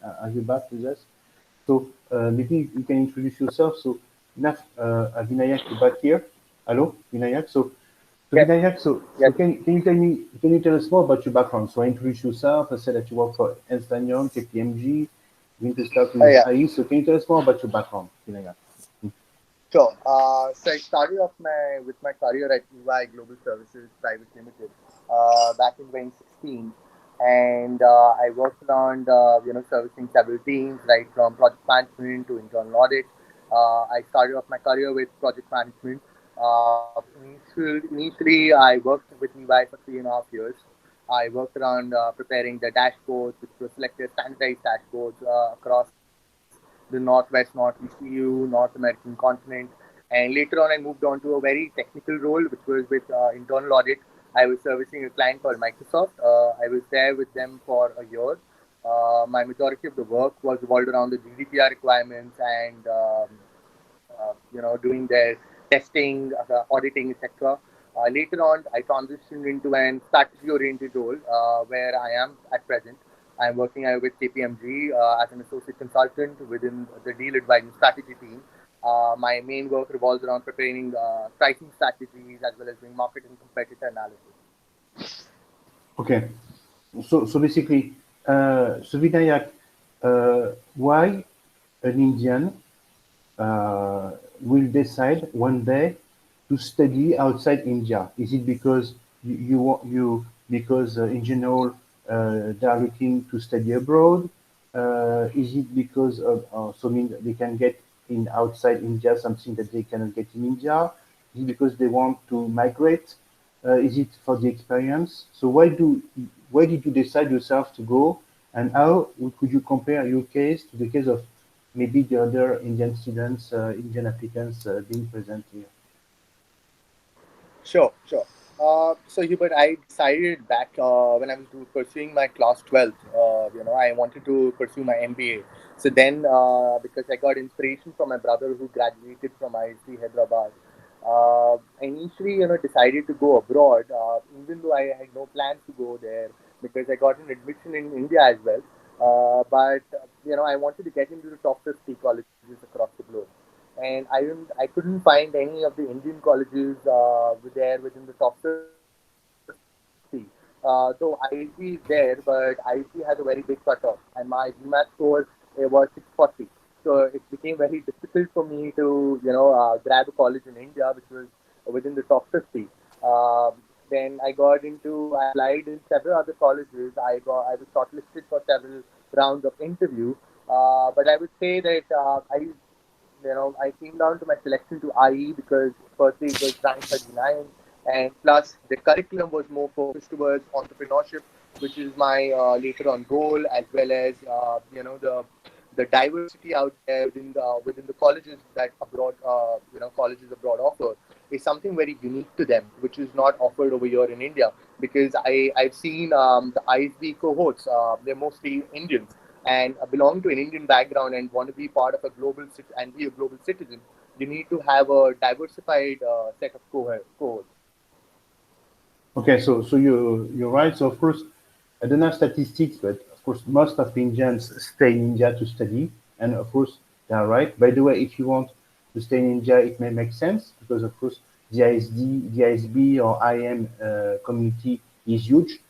are you back with us? So maybe you can introduce yourself. So Vinayak, you back here? Hello, Vinayak. So Yes, Vinayak, yes. can you tell me, can you tell us more about your background? So introduce yourself. I said that you work for Ernst& Young, KPMG, going to start with Yeah, IE. So can you tell us more about your background, Vinayak? sure. So I started off with my career at EY Global Services Private Limited back in 2016, and I worked around servicing several teams, right from project management to internal audit. I started off my career with project management. Initially, I worked with EY for 3.5 years. I worked around preparing the dashboards, which were selected standardized dashboards across the Northwest, Northeast EU, North American continent. And later on, I moved on to a very technical role, which was with internal audit. I was servicing a client called Microsoft. I was there with them for a year. My majority of the work was revolved around the GDPR requirements and doing their testing, auditing, etc. Later on, I transitioned into an strategy-oriented role where I am at present. I'm working with KPMG as an associate consultant within the deal advising strategy team. My main work revolves around preparing pricing strategies as well as doing market and competitor analysis. Okay. So basically, so Vinayak, why an Indian will decide one day to study outside India? Is it because you want you because in general they are looking to study abroad? Is it because of so mean they can get in outside India something that they cannot get in India? Is it because they want to migrate? Is it for the experience? So why did you decide yourself to go? And how could you compare your case to the case of maybe the other Indian students, Indian applicants being present here? Sure, sure. So Hubert, I decided back when I was pursuing my class 12th, I wanted to pursue my MBA. So then, because I got inspiration from my brother who graduated from ISD Hyderabad, I initially, decided to go abroad, even though I had no plans to go there because I got an admission in India as well. But I wanted to get into the top 50 colleges across the globe, and I couldn't find any of the Indian colleges there within the top 50. Though ISB is there, but ISB has a very big cutoff, and my GMAT score was 640. So it became very difficult for me to grab a college in India, which was within the top 50. Um then I applied in several other colleges. I was shortlisted for several rounds of interview. But I would say that I came down to my selection to IE because firstly it was ranked 39, and plus the curriculum was more focused towards entrepreneurship, which is my later on goal, as well as the diversity out there within the colleges that colleges abroad offer is something very unique to them, which is not offered over here in India. Because I've seen the ISB cohorts, they're mostly Indians and belong to an Indian background and want to be part of a and be a global citizen, you need to have a diversified set of cohorts. Okay, so you're right. So of course, I don't have statistics, but of course, most of Indians stay in India to study, and of course, they are right. By the way, if you want to stay in India, it may make sense because of course, the ISB or IM community is huge.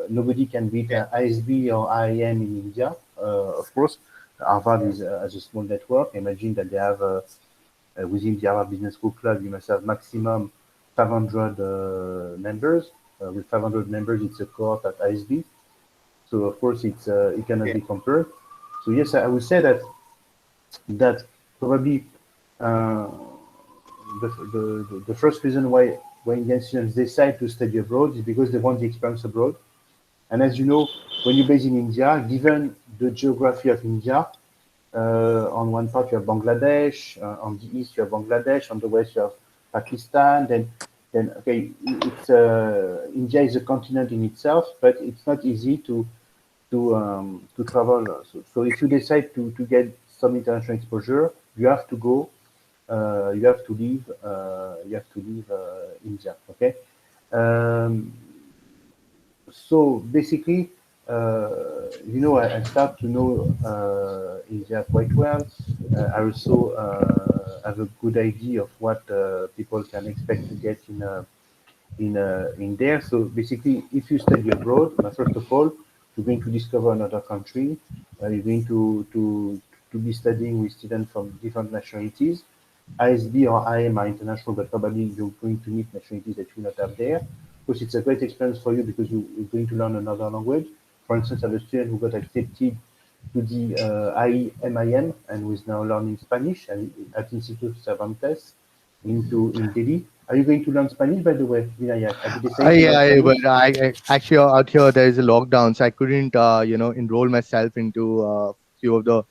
Nobody can beat Yeah. ISB or IM in India. Of course, Harvard is has a small network. Imagine that they have within the Harvard Business School Club, you must have maximum 500 members. With 500 members, it's a cohort at ISB. So of course, it cannot be Okay. compared. So yes, I would say that probably uh, the first reason why Indian students decide to study abroad is because they want the experience abroad. And as you know, when you're based in India, given the geography of India, on one part, you have Bangladesh. On the east, you have Bangladesh. On the west, you have Pakistan. Then okay, it's India is a continent in itself, but it's not easy to travel. So if you decide to get some international exposure, you have to go. You have to leave. You have to leave India. Okay. Um, so basically, I start to know India quite well. I also have a good idea of what people can expect to get in there. So basically, if you study abroad, first of all, you're going to discover another country. You're going to be studying with students from different nationalities. ISB or IM are international, but probably you're going to meet nationalities that you will not have there. Of course, it's a great experience for you because you're going to learn another language. For instance, I have a student who got accepted to the IMIM and who is now learning Spanish at Instituto Cervantes in Delhi. Are you going to learn Spanish, by the way, Vinayak? Have you decided to learn But Spanish? I actually out here there is a lockdown, so I couldn't enroll myself into few of the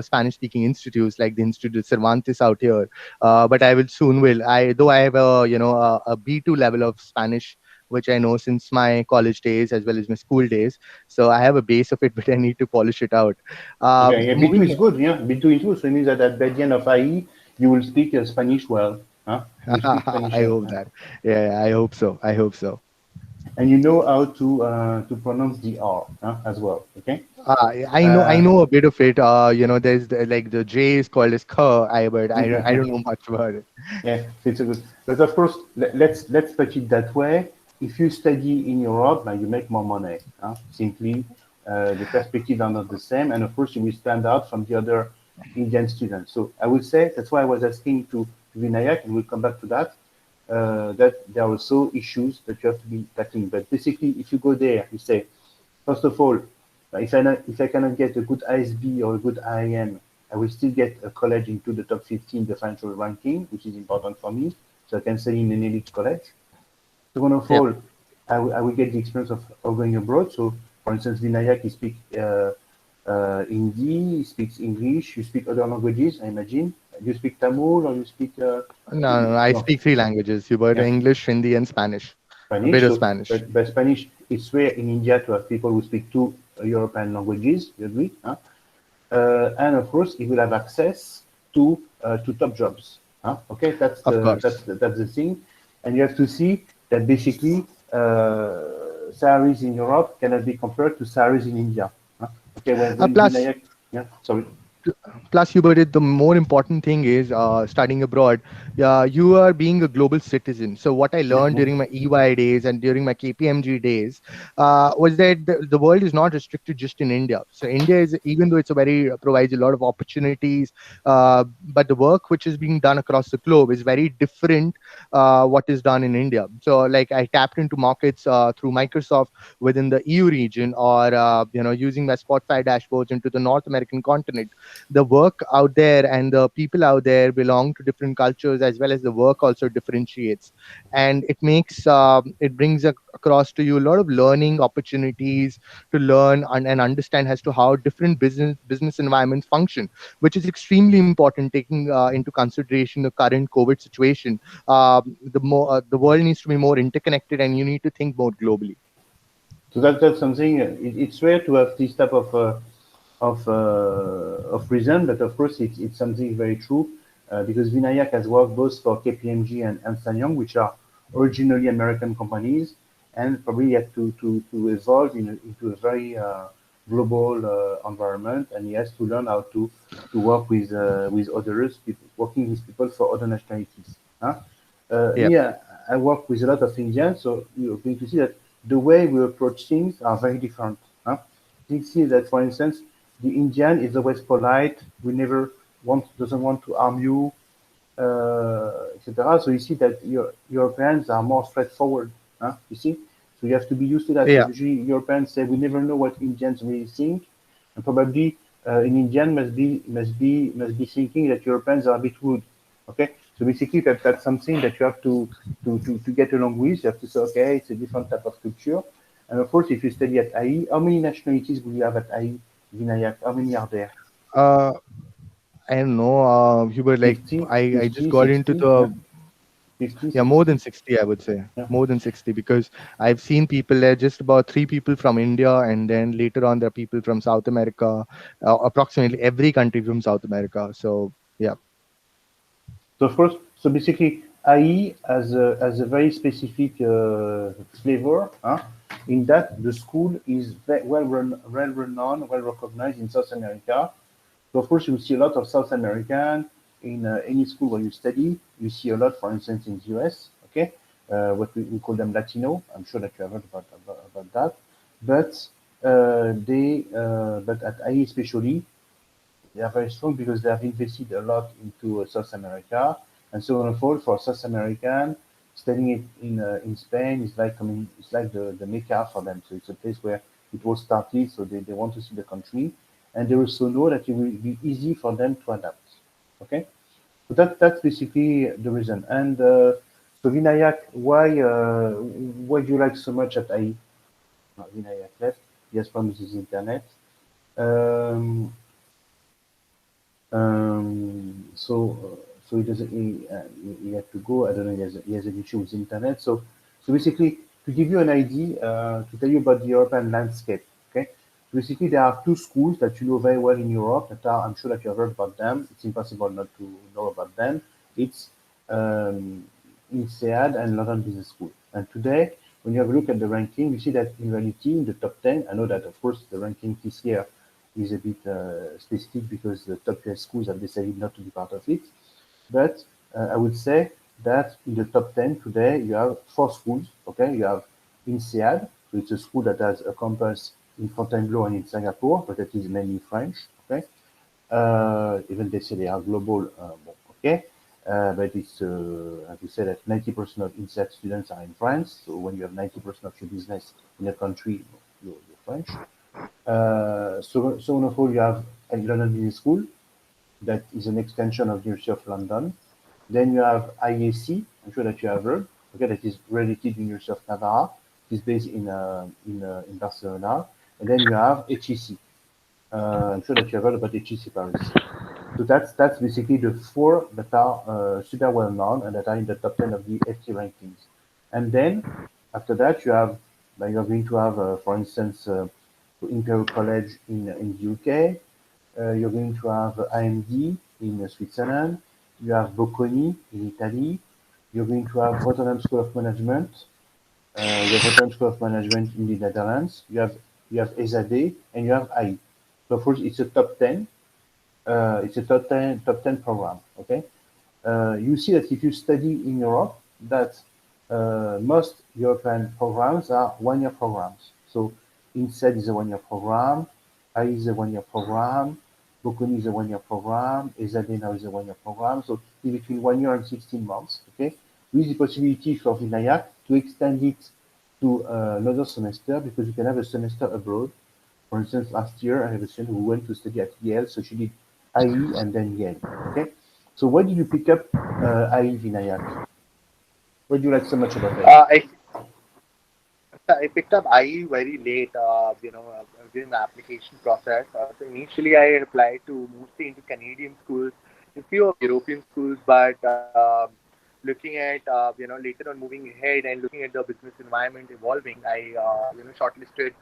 Spanish speaking institutes like the Institute Cervantes out here. But I will soon will. I have a B2 level of Spanish, which I know since my college days as well as my school days. So I have a base of it, but I need to polish it out. Okay, yeah, B2 is Moving. good. Yeah, B2 is good. So it means that at the end of IE, you will speak Spanish well. Huh? You will speak Spanish I well. hope that. Yeah, I hope so. I hope so. And you know how to pronounce the R as well. Okay. I Uh, know a bit of it. There's like the J is called as K, but I don't know much about it. Yeah, so it's a good. But of course, let's put it that way. If you study in Europe, you make more money. Simply, the perspectives are not the same, and of course, you will stand out from the other Indian students. So I would say that's why I was asking to Vinayak, and we'll come back to that. That there are also issues that you have to be tackling. But basically, if you go there, you say, first of all, if I cannot get a good ISB or a good IIM, I will still get a college into the top 15 the financial ranking, which is important for me. So I can study in an elite college. Second of Yep. all, I will get the experience of going abroad. So, for instance, Vinayak, he speaks Hindi, he speaks English, you speak other languages, I imagine. You speak Tamil or you speak, No, no, I no, speak three languages: Hubert, yeah, English, Hindi, and Spanish. A bit Spanish. of So, Spanish. but Spanish, it's rare in India to have people who speak two European languages. You agree? Huh? And of course, he will have access to top jobs. Okay, Of course. that's the thing, and you have to see that basically salaries in Europe cannot be compared to salaries in India. Okay, when Plus, Vinayak, yeah, sorry. plus Hubert, the more important thing is studying abroad. You are being a global citizen. So what I learned Mhm. during my EY days and during my KPMG days was that the world is not restricted just in India. So India is, even though it's a very provides a lot of opportunities, but the work which is being done across the globe is very different. What is done in India. So like I tapped into markets through Microsoft within the EU region, or using my Spotify dashboards into the North American continent. The work out there and the people out there belong to different cultures, as well as the work also differentiates, and it brings across to you a lot of learning opportunities to learn and understand as to how different business environments function, which is extremely important, taking into consideration the current COVID situation. The world needs to be more interconnected, and you need to think more globally. So that's something. It's rare to have this type of reason, but of course it's something very true because Vinayak has worked both for KPMG and Ernst& Young, which are originally American companies, and probably had to evolve into a very global environment, and he has to learn how to work with others, people, working with people for other nationalities. Huh? Yep. Me, I work with a lot of Indians, so you're going to see that the way we approach things are very different. Huh? You see that, for instance, the Indian is always polite. We never doesn't want to harm you, etc. So you see that Europeans are more straightforward. You see, so you have to be used to that Yeah. because usually Europeans say we never know what Indians really think, and probably an Indian must be thinking that Europeans are a bit rude. Okay, so basically that's something that you have to get along with. You have to say, okay, it's a different type of culture, and of course, if you study at IE, how many nationalities will you have at IE, Vinayak? How many are there? uh I don't know, Hubert, like 50, I just 50, got into 60, yeah, the. 50, Yeah, more than 60, 60, I would say. yeah. More than 60, because I've seen people there, just about three people from India, and then later on, there are people from South America, approximately every country from South America. So, yeah. So first, so basically, AI has a very specific flavor. Huh? In that the school is well renowned, well recognized in South America. So of course you see a lot of South American in any school where you study. You see a lot, for instance, in the US. Okay, what we call them Latino. I'm sure that you have heard about that. But but at IE especially, they are very strong because they have invested a lot into South America, and so on and so forth. For South American, studying it in Spain is like coming, it's like the Mecca for them. So it's a place where it was started, so they want to see the country, and they also know that it will be easy for them to adapt. Okay, so that's basically the reason. And so Vinayak, why do you like so much at IE? Vinayak left. He has problems with his internet. Um, so he doesn't. He had to go. I don't know. He has an issue with internet. So basically, to give you an idea, to tell you about the European landscape. Okay. Basically, there are two schools that you know very well in Europe that are. I'm sure that you have heard about them. It's impossible not to know about them. It's um, INSEAD and London Business School. And today, when you have a look at the ranking, you see that in reality, in the top 10, I know that of course the ranking this year is a bit specific because the top 10 schools have decided not to be part of it. But I would say that in the top 10 today, you have four schools. Okay, you have INSEAD, so it's a school that has a campus in Fontainebleau and in Singapore, but that is mainly French. Okay, even they say they are global. Okay, but it's as you said that 90% of INSEAD students are in France. So when you have 90% of your business in a country, you're French. So on of all, you have a London Business School that is an extension of the University of London. Then you have IAC, I'm sure that you have heard, okay, that is related to the University of Navarra. It is based in Barcelona. And then you have HEC. I'm sure that you have heard about HEC Paris. So that's basically the four that are super well known and that are in the top 10 of the FT rankings. And then after that, you're going to have, for instance, Imperial College in the UK. You're going to have IMD in Switzerland. You have Bocconi in Italy. You're going to have Rotterdam School of Management. You have Rotterdam School of Management in the Netherlands. You have ESAD and you have AI. So first, it's a top 10. It's a top 10 program. Okay, you see that if you study in Europe, that most European programs are one-year programs. So INSEAD is a one-year program, AI is a one-year program, Bocconi is a one-year program, ESAD now is a one-year program. So in between 1 year and 16 months, okay, with the possibility for Vinayak to extend it to another semester because you can have a semester abroad. For instance, last year I have a student who went to study at Yale, so she did IE and then Yale. Okay, so why did you pick up IE, Vinayak? Why do you like so much about IE? I I picked up IE very late, during the application process. So initially, I had applied to mostly into Canadian schools, a few of European schools, but looking at later on moving ahead and looking at the business environment evolving, I shortlisted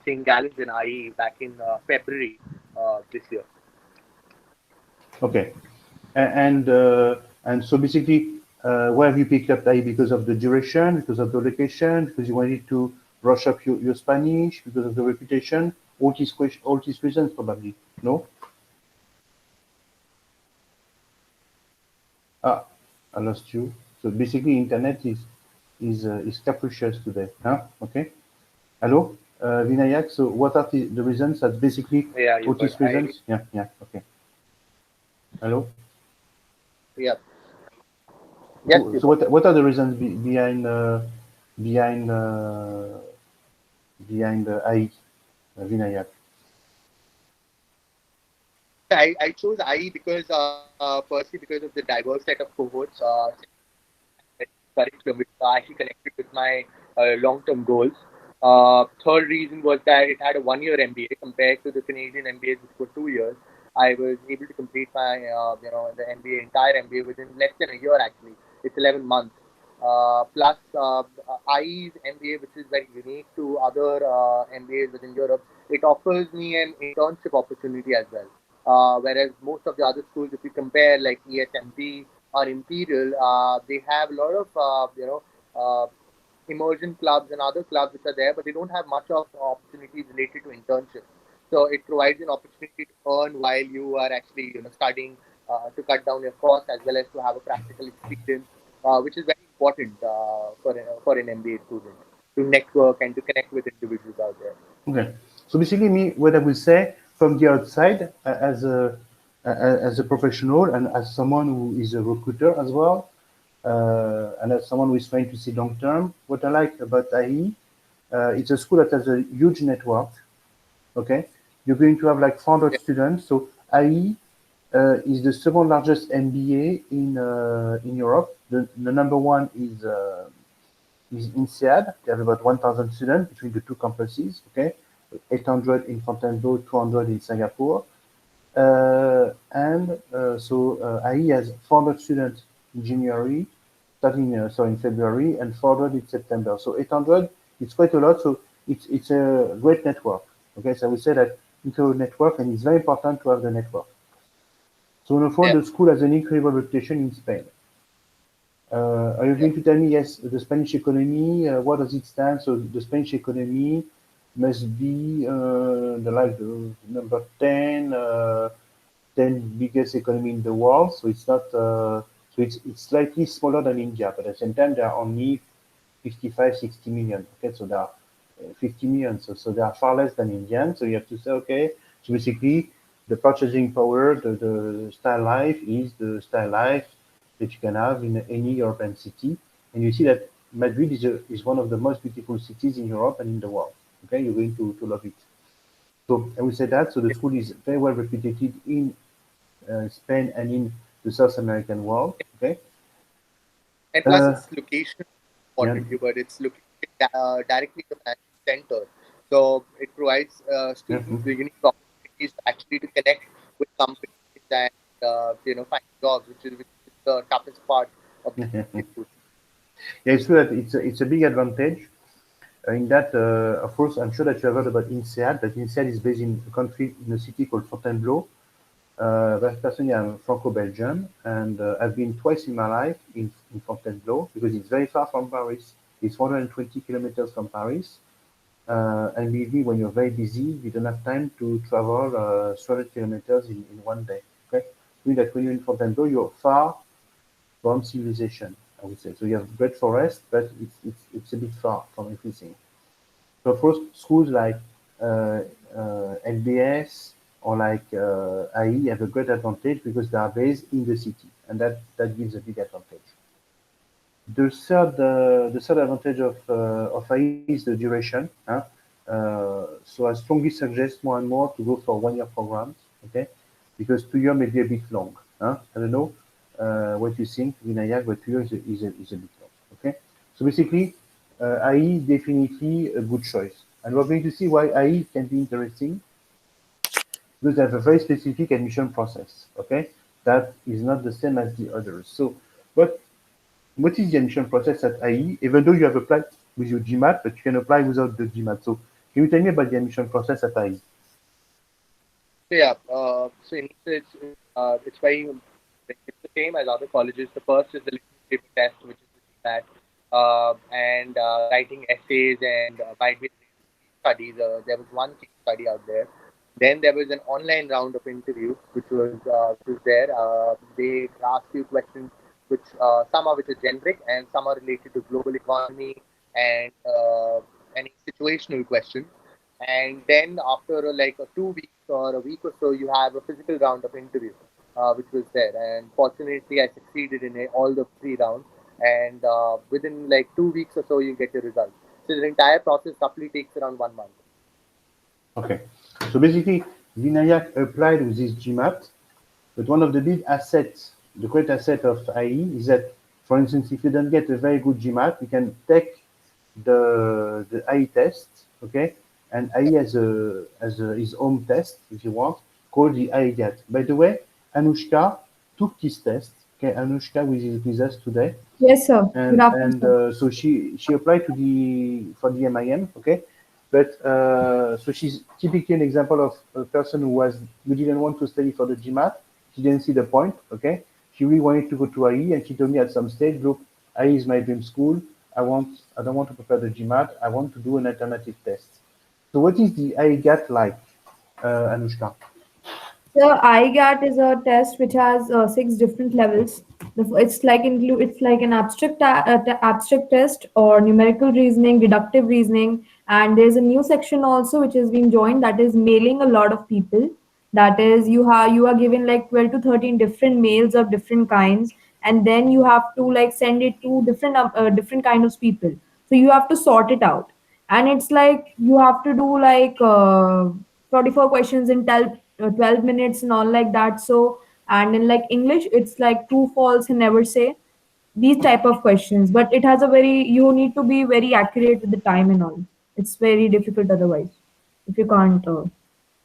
St. Gallen's in IE back in February this year. Okay, and and so basically, why have you picked up IE? Because of the duration, because of the location, because you wanted to brush up your Spanish, because of the reputation, all these reasons probably. No? Ah, I lost you. So basically, internet is capricious today. Huh? Okay. Hello, Vinayak. So what are the reasons? That's basically Yeah, all you but these I reasons. Yeah, yeah. Okay. Hello. yeah. Yes, So, you so what are the reasons behind AI, Vinayak? I chose IE because firstly because of the diverse set of cohorts. Curriculum which actually connected with my long-term goals. Third reason was that it had a one-year MBA compared to the Canadian MBAs which were 2 years. I was able to complete my the MBA entire MBA within less than a year actually. It's 11 months. Plus IE's MBA, which is very unique to other MBAs within Europe, it offers me an internship opportunity as well. Whereas most of the other schools, if you compare like ESMP or Imperial, they have a lot of uh, immersion clubs and other clubs which are there, but they don't have much of opportunities related to internships. So it provides an opportunity to earn while you are actually studying, to cut down your costs as well as to have a practical experience, which is very important for an MBA student to network and to connect with individuals out there. Okay. So basically, me, what I will say from the outside, as a professional and as someone who is a recruiter as well, and as someone who is trying to see long term, what I like about IE, it's a school that has a huge network. Okay, you're going to have like 400 Yeah, students. So IE is the second largest MBA in Europe. The number one is INSEAD. They have about 1,000 students between the two campuses. Okay, 800 in Fontainebleau, 200 in Singapore. And IE has 400 students in January, starting sorry in February, and 400 in September. So 800, it's quite a lot. So it's a great network. Okay, so I would say that it's a network, and it's very important to have the network. So on the phone, yeah, the school has an incredible reputation in Spain. Are you yeah. going to tell me, yes, the Spanish economy, what does it stand? So the Spanish economy must be the number 10, 10 biggest economy in the world. So it's not, so it's slightly smaller than India, but at the same time, there are only 55, 60 million. Okay, so there are 50 million. So they are far less than Indian. So you have to say, okay, so basically the purchasing power, the style life is the style life that you can have in any European city. And you see that Madrid is one of the most beautiful cities in Europe and in the world. Okay, you're going to love it. So I would say that. So the school is very well reputed in Spain and in the South American world. Okay. And plus, Uh, its location is yeah. important, Hubert. It's located directly in the financial center, so it provides Yeah. students the unique opportunities actually to connect with companies and find jobs, which is the toughest part of being Mhm. a student. Yeah, it's true that it's a big advantage in that, of course, I'm sure that you have heard about INSEAD, but INSEAD is based in a country, in a city called Fontainebleau. Personally, I'm Franco-Belgian, and I've been twice in my life in Fontainebleau because it's very far from Paris. It's 120 kilometers from Paris. And believe me, when you're very busy, you don't have time to travel 300 kilometers in one day. Okay? Meaning that when you're in Fontainebleau, you're far from civilization, I would say. So you have great forest, but it's a bit far from everything. So of course, schools like LBS or like IE have a great advantage because they are based in the city, and that gives a big advantage. The third advantage of IE is the duration. Huh? So I strongly suggest more and more to go for 1 year programs, okay? Because 2 year may be a bit long. Huh? I don't know what you think, Vinayak, but 2 years is a bit long, okay? So basically, IE is definitely a good choice. And we're going to see why IE can be interesting because they have a very specific admission process, okay? That is not the same as the others. So, what is the admission process at IE? Even though you have applied with your GMAT, but you can apply without the GMAT. So can you tell me about the admission process at IE? So yeah, so in it's very it's the same as other colleges. The first is the listening paper test, which is the GMAT, and writing essays and might be case studies. There was one case study out there. Then there was an online round of interviews, which was there. They ask you questions, which some are which are generic and some are related to global economy and any situational questions. And then after like 2 weeks or a week or so, you have a physical round of interview, which was there. And fortunately, I succeeded in all the 3 rounds. And within like 2 weeks or so, you get your results. So the entire process roughly takes around 1 month. Okay. So basically, Vinayak applied with his GMAT, but one of the big assets, the great asset of IE is that, for instance, if you don't get a very good GMAT, you can take the IE test, okay? And IE has his own test, if you want, called the IE GAT. By the way, Anushka took this test. Okay, Anushka is with us today, Yes, sir. Good afternoon, and sir. so she applied to the for the MIM, okay, but so she's typically an example of a person who didn't want to study for the GMAT. She didn't see the point, okay. she really wanted to go to IE, and she told me at some stage, look, IE is my dream school. I don't want to prepare the GMAT. I want to do an alternative test. So what is the IGAT like, Anushka? The IGAT is a test which has six different levels. It's like an abstract test or numerical reasoning, deductive reasoning, and there's a new section also which has been joined, that is mailing a lot of people. That is, you are given like 12 to 13 different mails of different kinds, and then you have to like send it to different kind of people. So you have to sort it out, and it's like you have to do like 44 questions in 12 minutes and all like that. So, and in like English it's like true false and never say, these type of questions, but it has a very, you need to be very accurate with the time and all. It's very difficult otherwise if you can't do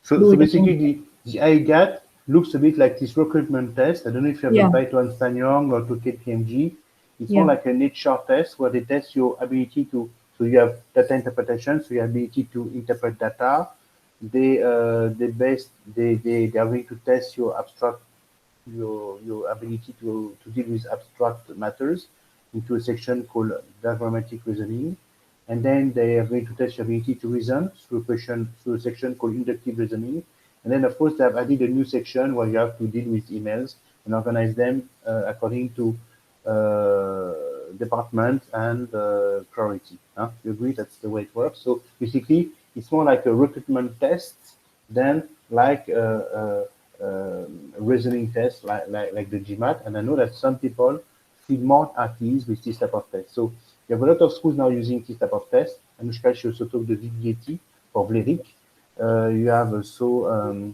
So it basically, again. the IGAT looks a bit like this recruitment test. I don't know if you have Yeah, applied to Ernst& Young or to KPMG. It's more yeah. like an HR test where they test your ability to, so you have data interpretation, so your ability to interpret data. They base, they are going to test your abstract, your ability to deal with abstract matters into a section called diagrammatic reasoning. And then they are going to test your ability to reason through a section called inductive reasoning. And then, of course, they have added a new section where you have to deal with emails and organize them according to department and priority. Huh? You agree that's the way it works? So basically, it's more like a recruitment test than like a reasoning test like the GMAT. And I know that some people feel more at ease with this type of test. So you have a lot of schools now using this type of test. Anushka, she also talked the VBAT for Vlerik. You have also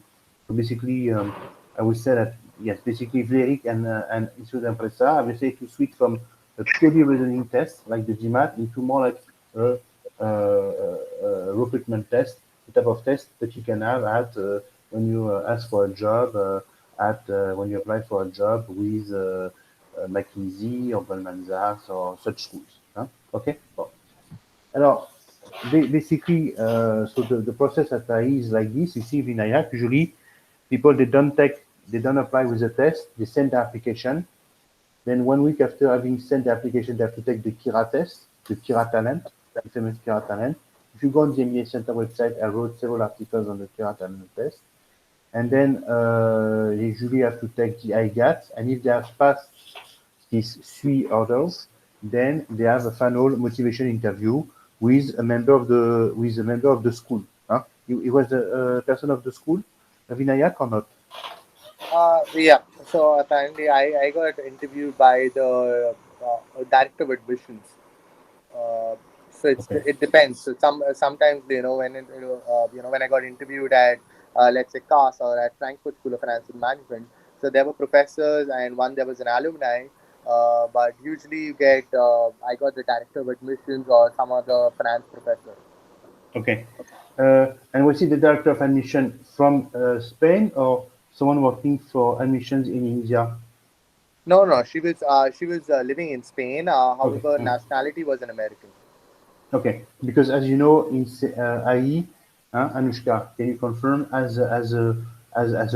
basically, I would say that yes, basically Vlerik and Institut Impresa have decided to switch from a purely reasoning test like the GMAT into more like a, recruitment test, the type of test that you can have at when you ask for a job, at when you apply for a job with McKinsey or Goldman Sachs or such schools. Hein? Okay. Bon. Alors, basically, so the process at AI is like this. You see, Vinayak, usually people they don't apply with the test, they send the application. Then 1 week after having sent the application, they have to take the Kira test, the Kira Talent, the famous Kira Talent. If you go on the MBA Center website, I wrote several articles on the Kira Talent test. And then they usually have to take the IGAT. And if they have passed these three orders, then they have a final motivation interview with a member of the school. Huh? He was a person of the school, Vinayak, or not? Yeah. So apparently, I got interviewed by the director of admissions. Uh, so Okay. it depends. So sometimes when I got interviewed at let's say CAS or at Frankfurt School of Finance and Management, so there were professors and one there was an alumni. But usually you get I got the director of admissions or some other finance professor. Okay. And was he the director of admission from Spain or someone working for admissions in India? No, no, she was living in Spain. Okay. However, nationality was an American. Okay. Because as you know, in IE, Anushka, can you confirm as an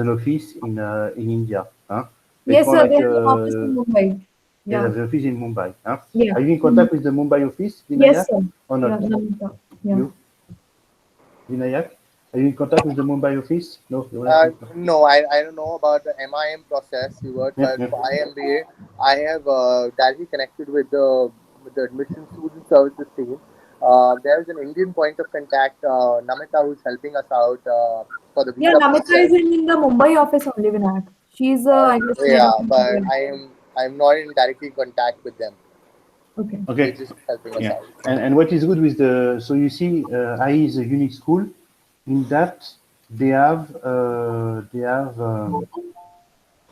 office in India? Huh? It's Yes, more sir, they like have an office in Mumbai. there's Yeah, an office in Mumbai. Huh? yeah. Are you in Mhm. contact with the Mumbai office, Yes, Vinayak, sir. or Yeah, not? Namita. Yeah. You, Vinayak? Are you in contact with the Mumbai office? No, you're not in contact. No, I don't know about the MIM process you were, Yeah, but yeah. for IMBA, I have directly connected with the admission student services team. There's an Indian point of contact, Namita, who's helping us out for the Yeah, visa Namita is process. in the Mumbai office only, Vinayak. She's, I guess, head of Yeah, but Mumbai. I'm not in directly contact with them. Okay. They're Okay. just helping us Yeah. out. And what is good with the, so you see, IE is a unique school in that they have,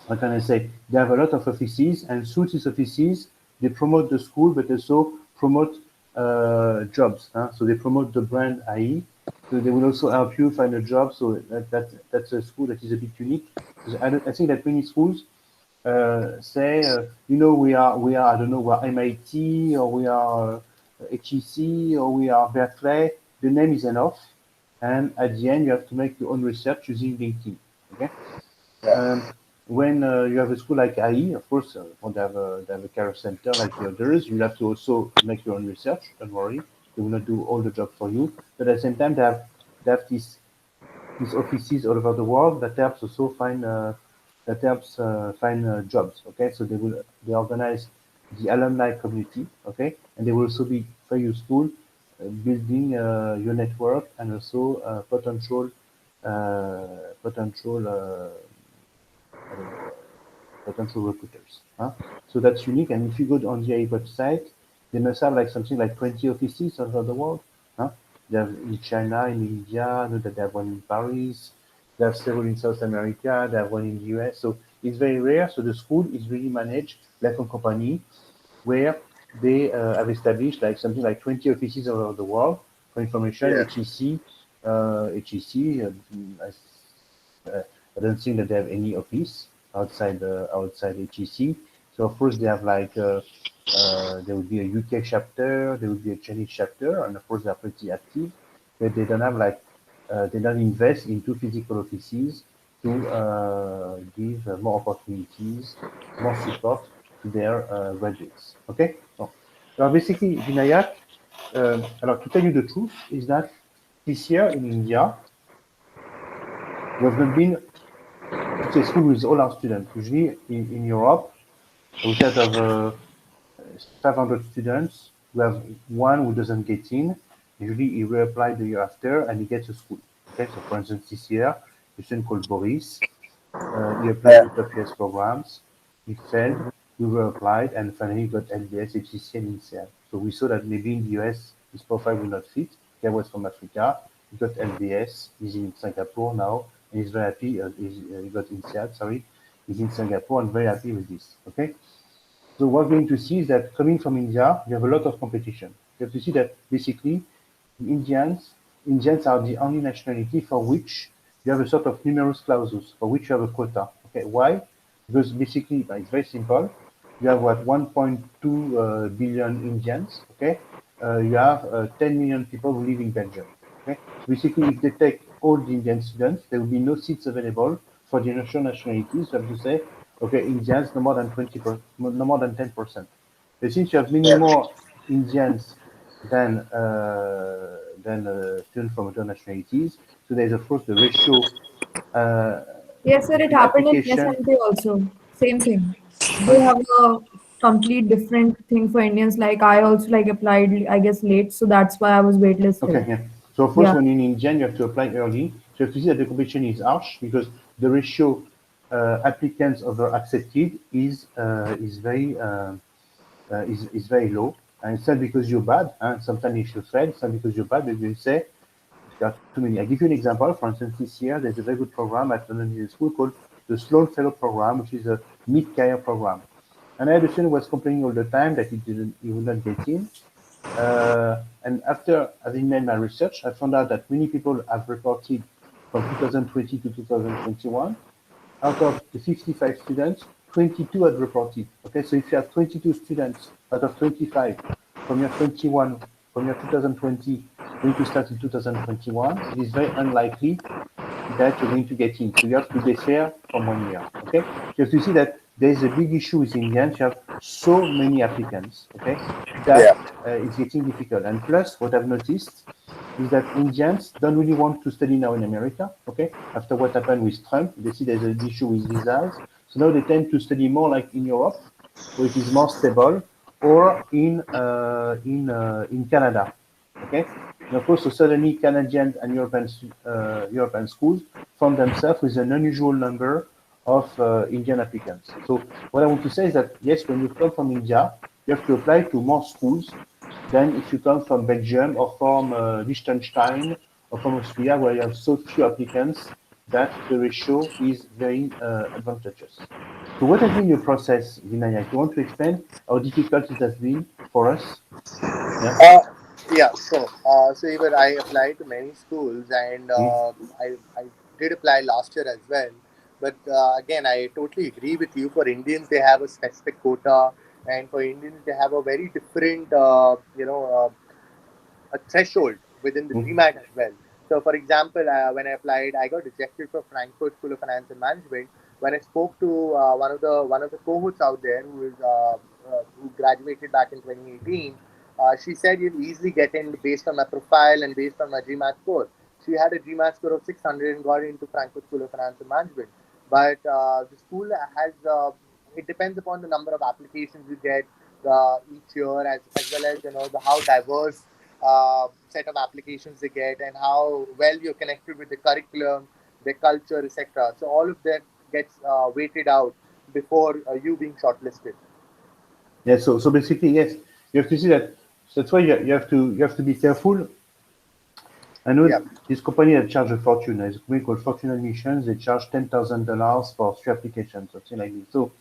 what can I say? They have a lot of offices, and through these offices, they promote the school, but also promote jobs. Huh? So they promote the brand IE. So they will also help you find a job. So that's a school that is a bit unique. Because I think that many schools say, we are, I don't know, we're MIT or we are HEC or we are Berkeley. The name is enough, and at the end you have to make your own research using LinkedIn. Okay. Yeah. Um, when you have a school like IE, of course, they have a career center like the others. You have to also make your own research. Don't worry, they will not do all the job for you. But at the same time, they have these offices all over the world that helps also find jobs. Okay, so they organize the alumni community. Okay, and they will also be very useful building your network and also uh, potential I don't know potential recruiters. Huh? So that's unique. And if you go on their website, they must have like something like 20 offices all over the world. Huh? They have in China, in India, I know that they have one in Paris. They have several in South America. They have one in the US. So it's very rare. So the school is really managed like a company where they have established like something like 20 offices all over the world. For information, Yeah. HEC, uh, I don't think that they have any office outside HEC. So of course they have like there will be a UK chapter, there will be a Chinese chapter, and of course they are pretty active, but they don't have like they don't invest into physical offices to give more opportunities, more support to their graduates. Okay, so basically Vinayak, to tell you the truth is that this year in India we have not been successful with all our students. Usually in Europe, we would out of 500 students, we have one who doesn't get in. Usually he reapplies the year after and he gets a school. Okay, so for instance, this year, a student called Boris, he applied to top US programs. He failed. We were applied and finally got LBS, HCC, and INSEAD. So we saw that maybe in the US his profile will not fit. He was from Africa. He got LBS. He's in Singapore now, and he's very happy. He got INSEAD. Sorry, he's in Singapore and very happy with this. Okay. So what we're going to see is that coming from India, you have a lot of competition. You have to see that basically Indians Indians are the only nationality for which you have a sort of numerous clauses, for which you have a quota. Okay, why? Because basically it's very simple. You have what 1.2 billion Indians. Okay, you have 10 million people who live in Belgium. Okay, so basically if they take all the Indian students, there will be no seats available for the national nationalities. You have to say, okay, Indians no more than no more than 10%. But since you have many more Indians than students from other nationalities, so there's of course the ratio uh, Yes, sir, it between happened in application. SMT also. Same thing. They Sorry. have a complete different thing for Indians. Like I also like applied, I guess late, so that's why I was Okay, waitlisted. yeah. So of course, Yeah. when you're in Indian, you have to apply early. So you have to see that the competition is harsh because the ratio applicants over accepted is very low. And it's not because you're bad. Sometimes if you fail, it's not because you're bad, but you say there are too many. I give you an example. For instance, this year there's a very good program at London Business School called the Sloan Fellow Program, which is a mid-career program. And I had a student who was complaining all the time that he would not get in. And after having made my research, I found out that many people have reported from 2020 to 2021. Out of the 55 students, 22 had reported. Okay, so if you have 22 students out of 25 from your 21, from your 2020 going to start in 2021, it is very unlikely that you're going to get in. So you have to defer from 1 year. Okay, you have to see that there is a big issue with Indians. You have so many applicants. Okay, that Yeah. it's getting difficult. And plus, what I've noticed is that Indians don't really want to study now in America. Okay, after what happened with Trump, they see there's an issue with visas. So now they tend to study more like in Europe, where it is more stable, or in Canada. Okay, and of course, so suddenly Canadian and European schools found themselves with an unusual number of Indian applicants. So what I want to say is that yes, when you come from India, you have to apply to more schools than if you come from Belgium or from Liechtenstein or from Austria, where you have so few applicants that the ratio is very advantageous. So what has been your process, Vinayak? You want to explain how difficult it has been for us? Yeah. Uh, yeah, so even I applied to many schools, and Mm. I did apply last year as well. But again, I totally agree with you. For Indians, they have a specific quota, and for Indians, they have a very different, a threshold within the Mm. GMAT as well. So, for example, when I applied, I got rejected for Frankfurt School of Finance and Management when I spoke to one of the cohorts out there who graduated back in 2018, she said you'll easily get in based on my profile and based on my GMAT score. She had a GMAT score of 600 and got into Frankfurt School of Finance and Management. But the school has it depends upon the number of applications you get each year, as well as the how diverse set of applications they get and how well you're connected with the curriculum, the culture, etc. So all of that gets weighted out before you being shortlisted. Yeah. So basically, yes, you have to see that. So that's why you have to be careful. I know Yeah, this company that charge a fortune. There's a company called Fortune Admissions. They charge $10,000 for 3 applications, something like this. So,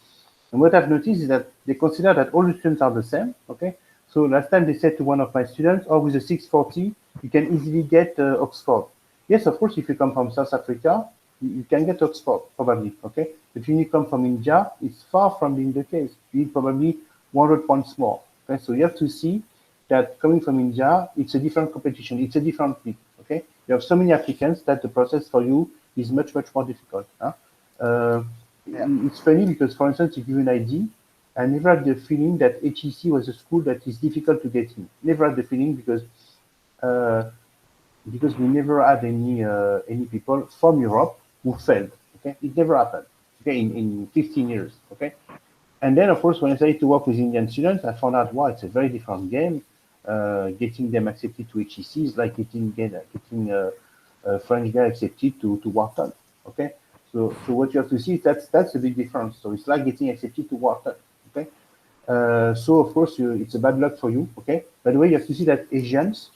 and what I've noticed is that they consider that all the students are the same. Okay. So last time they said to one of my students, "Oh, with a 640, you can easily get Oxford." Yes, of course, if you come from South Africa, you can get Oxford probably. Okay. But when you come from India, it's far from being the case. You need probably 100 points more. Okay. So you have to see that coming from India, it's a different competition. It's a different league. Okay, you have so many applicants that the process for you is much more difficult. Huh? Uh, yeah, it's funny because, for instance, to give you an idea, I never had the feeling that HEC was a school that is difficult to get in. Never had the feeling uh, because we never had any people from Europe who failed. Okay, it never happened. Okay, in 15 years. Okay, and then, of course, when I started to work with Indian students, I found out, wow, it's a very different game. Getting them accepted to HEC is like getting a French guy accepted to Wharton. Okay, so what you have to see is that's a big difference. So it's like getting accepted to Wharton. Okay, so of course it's a bad luck for you. Okay, by the way, you have to see that Asians,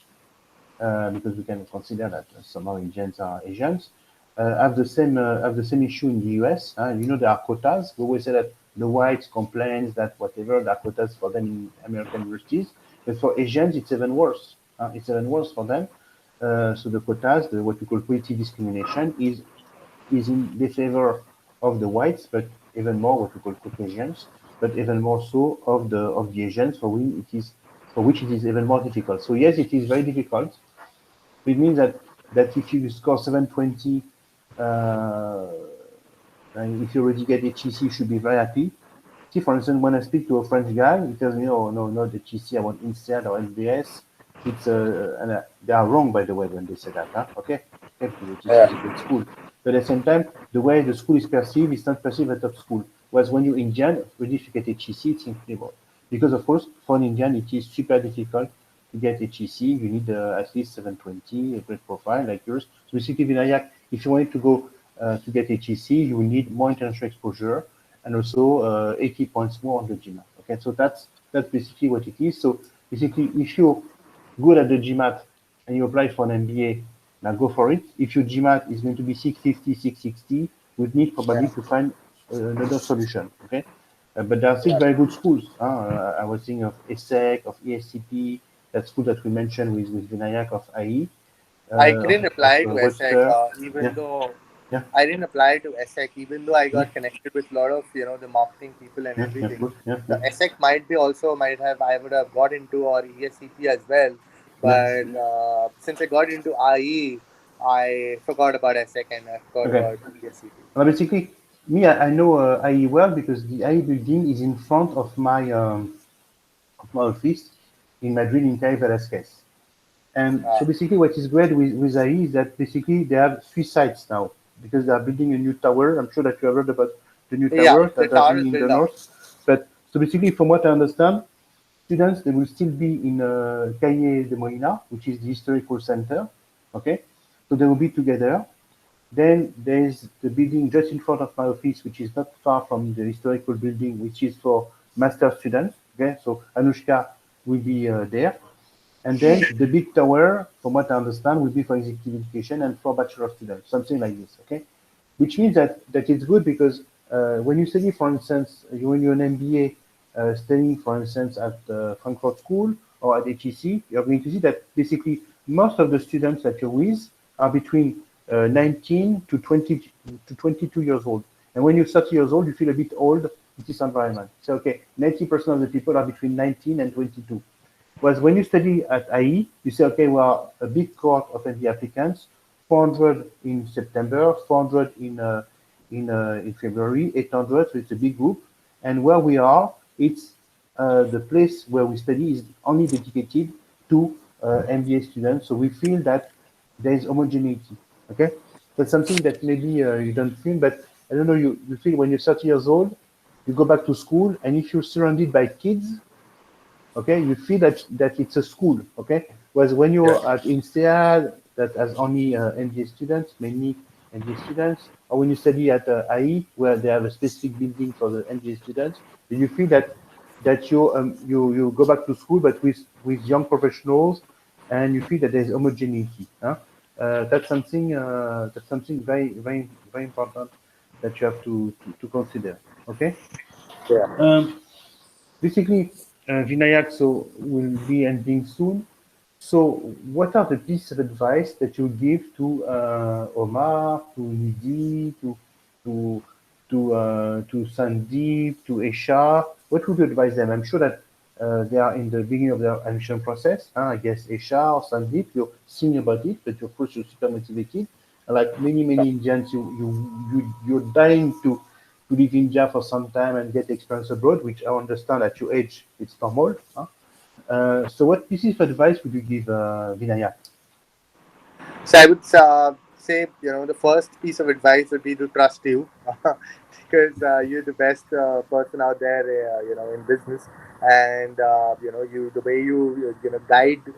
because we can consider that somehow Indians are Asians, have the same issue in the US. There are quotas. We always say that the whites complains that whatever there are quotas for them in American universities, but for Asians it's even worse. It's even worse for them. So the quotas, what we call quality discrimination, is in the favor of the whites, but even more what we call Caucasians, but even more so of the Asians, for which it is even more difficult. So yes, it is very difficult. It means that if you score 720, uh, and if you already get HEC, you should be very happy. See, for instance, when I speak to a French guy, he tells me, "Oh no, not HEC, I want INSEAD or SBS." They are wrong, by the way, when they say that. Huh? Okay, because HEC yeah, is a great school, but at the same time, the way the school is perceived is not perceived as a top school. Whereas when you're Indian, when you get HEC, it's incredible. Because of course, for an Indian, it is super difficult to get HEC. You need at least 720, a great profile like yours. So basically, Vinayak, if you wanted to go to get HEC, you will need more international exposure and also 80 points more on the GMAT. Okay, so that's basically what it is. So basically, if you're good at the GMAT and you apply for an MBA, now go for it. If your GMAT is going to be 650, 660, we'd need yeah, probably to find another solution. Okay, but there are still yeah. very good schools. I was thinking of ESSEC, of ESCP, that school that we mentioned with Vinayak of IE, I of, didn't of apply to ESSEC, Webster. even Yeah, though yeah, I didn't apply to ESSEC, even though I yeah, got connected with a lot of the marketing people and yeah, yeah, everything. good, yeah, yeah, The ESSEC might have I would have got into, or ESCP as well, yeah. but since I got into IE, I forgot about ESSEC and I forgot Okay. about ESCP. Basically, me, I know IE well because the IE building is in front of my office in Madrid in Calle Velasquez. And Uh, so basically, what is great with IE is that basically they have 3 sites now because they are building a new tower. I'm sure that you have heard about the new yeah, tower the that they are tower doing is in the built up. north. But so basically, from what I understand, students they will still be in Calle de Molina, which is the historical center. Okay, so they will be together. Then there is the building just in front of my office, which is not far from the historical building, which is for master students. Okay, so Anushka will be there. And then the big tower, from what I understand, will be for executive education and for bachelor students, something like this. Okay, which means that it's good because when you study, for instance, when you're an MBA studying, for instance, at Frankfurt School or at HEC, you're going to see that basically most of the students that you're with are between 19 to 22 years old. And when you're 30 years old, you feel a bit old in this environment. So, okay, 90% of the people are between 19 and 22. Whereas when you study at IE, you say, okay, well, a big cohort of MBA applicants, 400 in September, 400 in February, 800, so it's a big group. And where we are, it's the place where we study is only dedicated to MBA students. So we feel that there is homogeneity. Okay, that's something that maybe you don't feel, but I don't know. You feel when you're 30 years old, you go back to school, and if you're surrounded by kids, okay, you feel that it's a school, okay. Whereas when Yeah. you're at INSEAD, that has only MBA students, mainly MBA students, or when you study at IE, where they have a specific building for the MBA students, you feel that you go back to school, but with young professionals, and you feel that there's homogeneity. Huh? That's something very important that you have to consider. Okay. Yeah. Um, Basically, Vinayak, so will be ending soon. So, what are the pieces of advice that you give to Omar, to Nidhi, to to Sandeep, to Esha? What would you advise them? I'm sure that they are in the beginning of their admission process. I guess Esha or Sandeep, you're seeing about it, but of course you're super motivated. Like many Indians, you're dying to live in India for some time and get experience abroad, which I understand at your age it's normal. So, what pieces of advice would you give Vinayak? So I would say, the first piece of advice would be to trust you, because you're the best person out there, in business, and you the way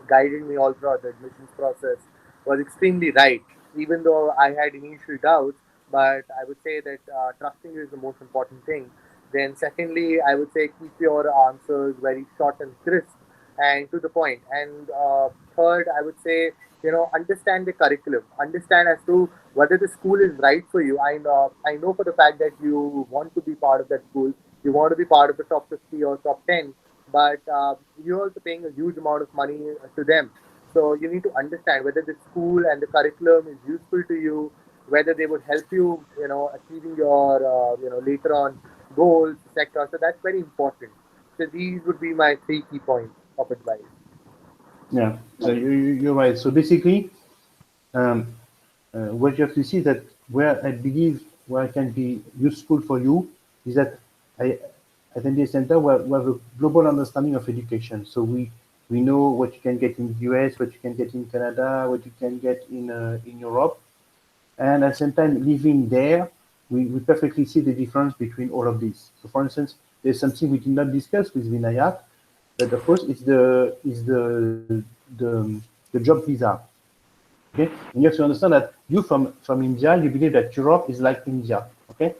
guided me all throughout the admissions process was extremely right. Even though I had initial doubts, but I would say that trusting you is the most important thing. Then, secondly, I would say keep your answers very short and crisp and to the point. And third, I would say understand the curriculum, understand as to whether the school is right for you. I know for the fact that you want to be part of that school, you want to be part of the top 50 or top 10, but you're also paying a huge amount of money to them. So you need to understand whether the school and the curriculum is useful to you, whether they would help you, achieving your later on goals, etc. So that's very important. So these would be my three key points of advice. Yeah, so you're right. So basically, um, what you have to see that where I believe where I can be useful for you is that I at MBA Center we have a global understanding of education. So we know what you can get in the US, what you can get in Canada, what you can get in Europe, and at the same time living there, we perfectly see the difference between all of these. So, for instance, there's something we did not discuss with Vinayak, but of course, it's the job visa. Okay, and you have to understand that you from India, you believe that Europe is like India. Okay,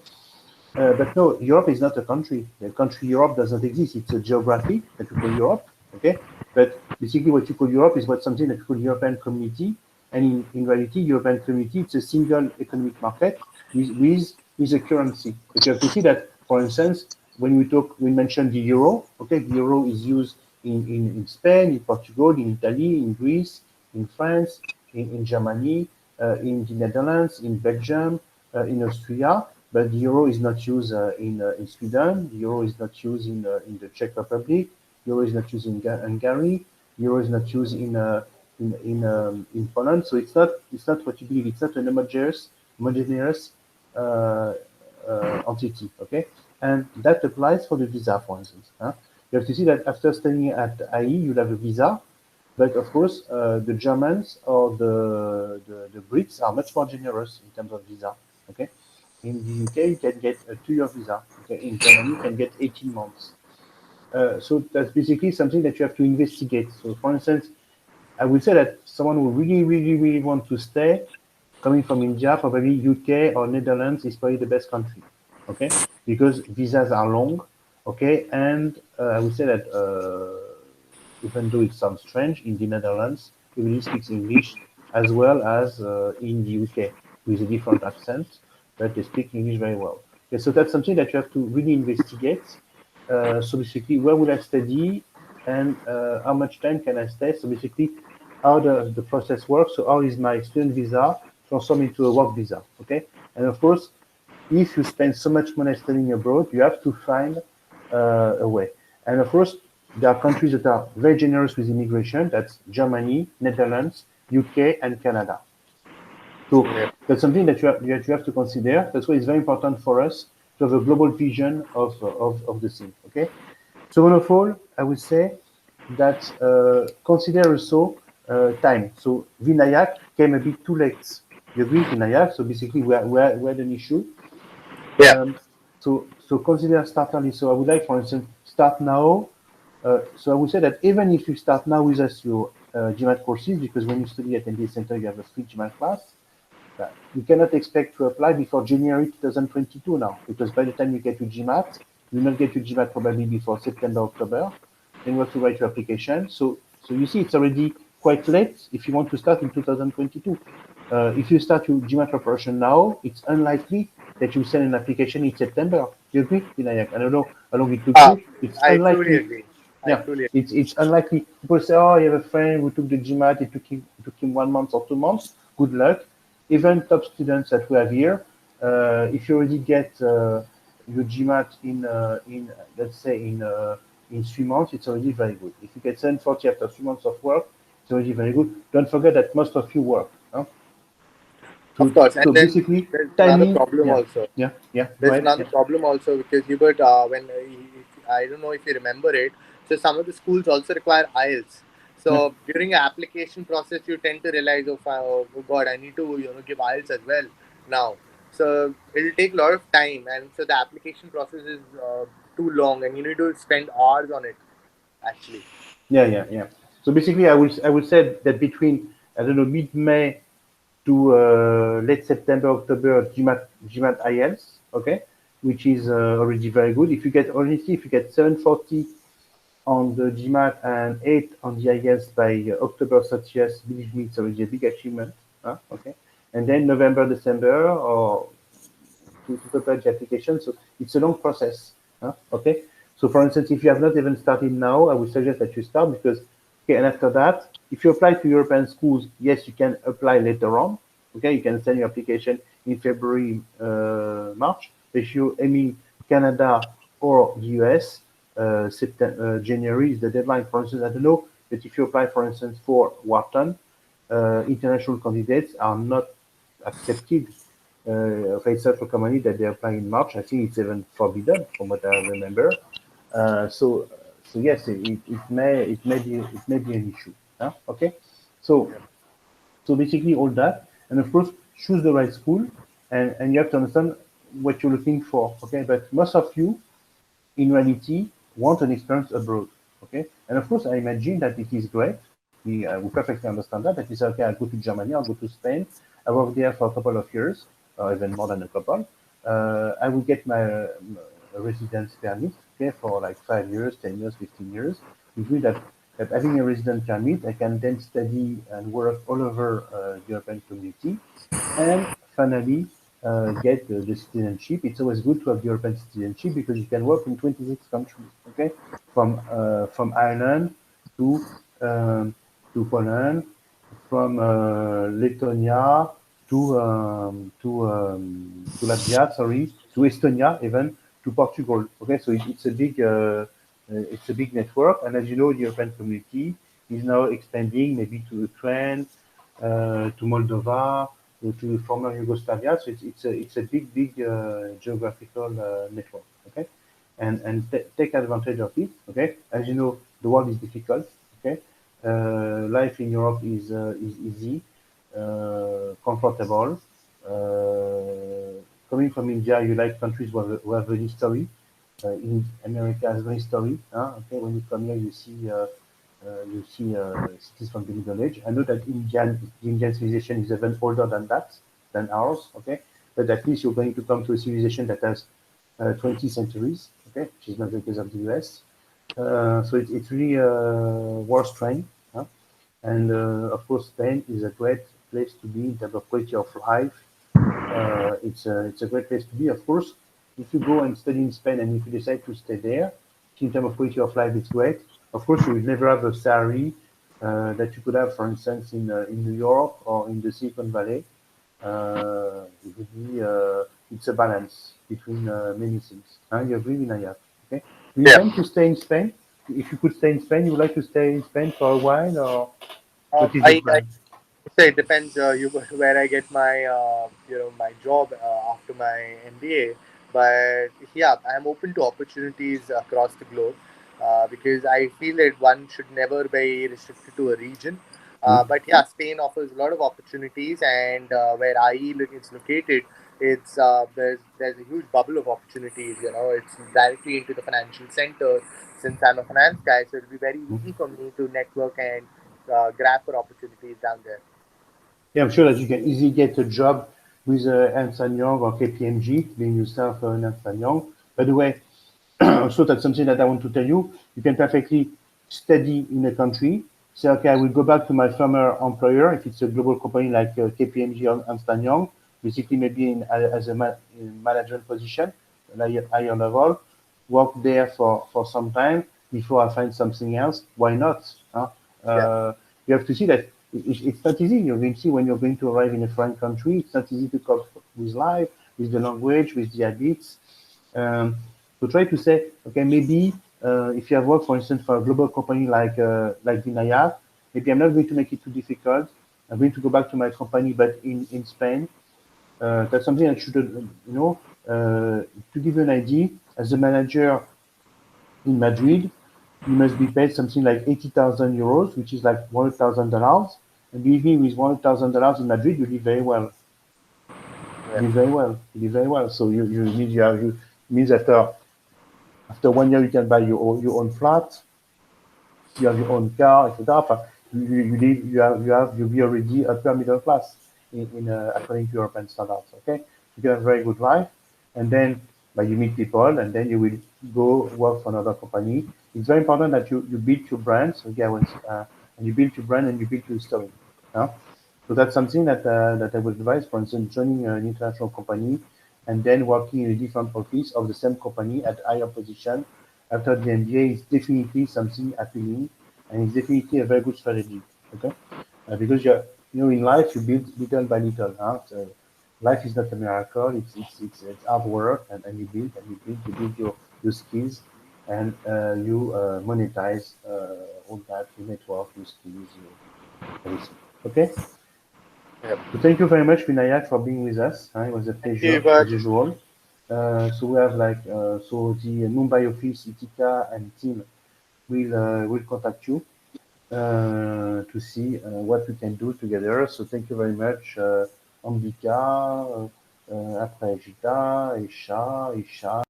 but no, Europe is not a country. The country Europe does not exist. It's a geography that we call Europe. Okay, but basically what you call Europe is what something that we call European Community, and in reality, European Community it's a single economic market with a currency. But you have to see that, for instance, when we mentioned the euro. Okay, the euro is used in Spain, in Portugal, in Italy, in Greece, in France, in Germany, in the Netherlands, in Belgium, in Austria, but the euro is not used in Sweden. The euro is not used in the Czech Republic. The euro is not used in Hungary. The euro is not used in Poland. So it's not what you believe. It's not an homogeneous uh, entity. Okay, and that applies for the visa, for instance. You have to see that after studying at IE, you'll have a visa, but of course, the Germans or the Brits are much more generous in terms of visa. Okay, in the UK, you can get a 2 year visa. Okay, in Germany, you can get 18 months. So that's basically something that you have to investigate. So, for instance, I would say that someone who really want to stay, coming from India, probably UK or Netherlands is probably the best country. Okay, because visas are long. Okay, and I would say that even though it sounds strange, in the Netherlands, everybody speaks English as well as in the UK with a different accent, but they speak English very well. Okay, so that's something that you have to really investigate. So basically, where will I study and how much time can I stay? So basically, how the process works. So how is my student visa transformed into a work visa? Okay, and of course, if you spend so much money studying abroad, you have to find a way. And of course, there are countries that are very generous with immigration. That's Germany, Netherlands, UK, and Canada. So Yeah. that's something that you have to consider. That's why it's very important for us to have a global vision of the thing. Okay. So of all, I would say that consider also time. So Vinayak came a bit too late. You agree, Vinayak? So basically, we had an issue. Yeah. So consider start early. So I would like, for instance, start now. So I would say that even if you start now with us your GMAT courses, because when you study at MBA Center, you have a free GMAT class. You cannot expect to apply before January 2022 now, because by the time you get to GMAT, you will not get to GMAT probably before September, October. Then you have to write your application. So you see, it's already quite late if you want to start in 2022. If you start your GMAT preparation now, it's unlikely that you send an application in September. Do you agree, Vinayak? I don't know how long it took Ah, you. It's I truly unlikely. agree. I Yeah, truly it's unlikely. People say, "Oh, you have a friend who took the GMAT. It took him 1 month or 2 months. Good luck." Even top students that we have here, if you already get your GMAT in let's say in 3 months, it's already very good. If you get 740 after 3 months of work, it's already very good. Don't forget that most of you work. Huh? Of So course. And so then basically, there's another timing. problem Yeah, also. yeah, yeah. Go There's ahead. another Yeah, problem also because Hubert, I don't know if you remember it. So some of the schools also require IELTS. yeah, So during the application process, you tend to realize, oh God, I need to give IELTS as well now. So it'll take a lot of time, and so the application process is too long, and you need to spend hours on it actually. yeah, yeah, yeah. So basically, I would say that between I don't know mid-May to late September, October, GMAT IELTS, okay, which is already very good. If you get 740 on the GMAT and 8 on the IELTS by October 30th, believe me, it's already a big achievement. Huh? Okay, and then November, December, or to prepare the application. So it's a long process. Huh? Okay. So for instance, if you have not even started now, I would suggest that you start because, okay, and after that, if you apply to European schools, yes, you can apply later on. Okay, you can send your application in February, March. If you're aiming Canada or the US, September, January is the deadline. For instance, I don't know, but if you apply, for instance, for Wharton, international candidates are not accepted of a search for company that they apply in March. I think it's even forbidden from what I remember. So yes, it may be an issue. Huh? Okay, so Yeah. so basically all that, and of course choose the right school, and you have to understand what you're looking for. Okay, but most of you in reality want an experience abroad. Okay, and of course I imagine that it is great. We perfectly understand that. That is okay. I'll go to Germany. I'll go to Spain. I work there for a couple of years, or even more than a couple. I will get my residence permit. Okay, for like 5 years, 10 years, 15 years. Which means that having a residence permit, I can then study and work all over European community and finally get the citizenship. It's always good to have the European citizenship because you can work in 26 countries. Okay, from Ireland to Poland, from Lithuania to Latvia, sorry, to Estonia, even to Portugal. Okay, so it's a big network, and as you know, the European community is now expanding maybe to Ukraine, to Moldova, to former Yugoslavia. So it's a big geographical network. Okay, and take advantage of it. Okay, as you know, the world is difficult. Okay, life in Europe is easy, comfortable. Coming from India, you like countries who have a history. In America has a history. Huh? Okay, when you come here, you see cities from the Middle Age. I know that the Indian civilization is even older than that, than ours. Okay, but at least you're going to come to a civilization that has 20 centuries. Okay, which is not the case of the US. So it's really worth trying. Huh? And of course, Spain is a great place to be in terms of quality of life. It's a great place to be. Of course, if you go and study in Spain and if you decide to stay there, in terms of quality of life, it's great. Of course, you will never have a salary that you could have, for instance, in New York or in the Silicon Valley. It would be it's a balance between many things. You agree, Vinaya? Okay. Do you Yeah. intend to stay in Spain? If you could stay in Spain, you would like to stay in Spain for a while, or what is your I plan? So it depends, where I get my my job after my MBA. But yeah, I'm open to opportunities across the globe, because I feel that one should never be restricted to a region. Mm. But yeah, Spain offers a lot of opportunities, and where is located, it's there's a huge bubble of opportunities. It's directly into the financial center. Since I'm a finance guy, so it'll be very Mm. easy for me to network and grab for opportunities down there. Yeah, I'm sure that you can easily get a job with Ernst& and Young or KPMG, being yourself an Ernst& and Young. By the way, also that's something that I want to tell you. You can perfectly study in a country. Say, okay, I will go back to my former employer if it's a global company like KPMG or Ernst& and Young, basically maybe as a in management position, higher level, work there for some time before I find something else. Why not? Huh? Yeah. You have to see that it's not easy. You're going to see when you're going to arrive in a foreign country, it's not easy to cope with life, with the language, with the habits. Um, so try to say, okay, maybe if you have worked, for instance, for a global company like Vinayak, maybe I'm not going to make it too difficult. I'm going to go back to my company, but in Spain. That's something that should, to give you an idea, as a manager in Madrid, you must be paid something like 80,000 euros, which is like $100,000. And believe me, with $100,000 in Madrid, you live very well. Yeah. You live very well. You live very well. So you means after 1 year you can buy your own flat, you have your own car, etc. But you live, you'll be already upper middle class in according to European standards. Okay, you can have a very good life, and then but you meet people, and then you will go work for another company. It's very important that you build your brand. So yeah, and you build your brand and you build your story. Huh? So that's something that I would advise. For instance, joining an international company and then working in a different office of the same company at higher position after the MBA is definitely something appealing and it's definitely a very good strategy. Okay, because in life you build little by little. Huh? So life is not a miracle. It's hard work and you build and you build your skills and you monetize all that, your network, your skills, your everything. Okay. Yeah. So thank you very much, Vinayak, for being with us. It was a Thank you, pleasure but as usual. So we have so the Mumbai office, Itika and team will contact you to see what we can do together. So thank you very much, Ambika, après Gita, Isha,